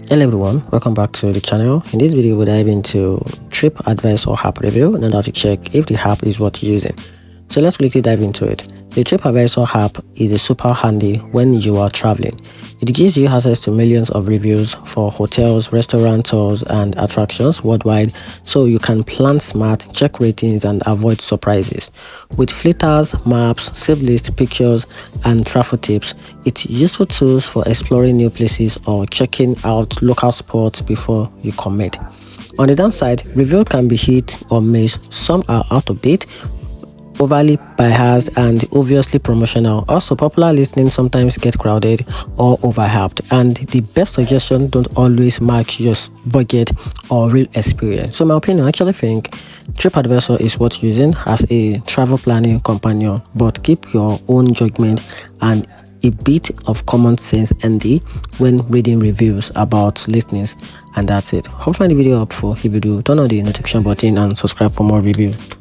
Hello everyone, welcome back to the channel. In this video we'll dive into TRIPADVISOR app review in order to check if the app is worth using. So let's quickly dive into it. The TRIPADVISOR app is super handy when you are traveling. It gives you access to millions of reviews for hotels, restaurants, tours, and attractions worldwide, so you can plan smart, check ratings, and avoid surprises. With filters, maps, saved list, pictures, and travel tips, it's useful tools for exploring new places or checking out local spots before you commit. On the downside, reviews can be hit or miss. Some are out of date, overly biased, and obviously promotional. Also, popular listings sometimes get crowded or overhyped, and the best suggestions don't always match your budget or real experience. So in my opinion, I actually think TRIPADVISOR is worth using as a travel planning companion, but keep your own judgment and a bit of common sense handy when reading reviews about listings. And that's it. Hope you find the video helpful. If you do, turn on the notification button and subscribe for more reviews.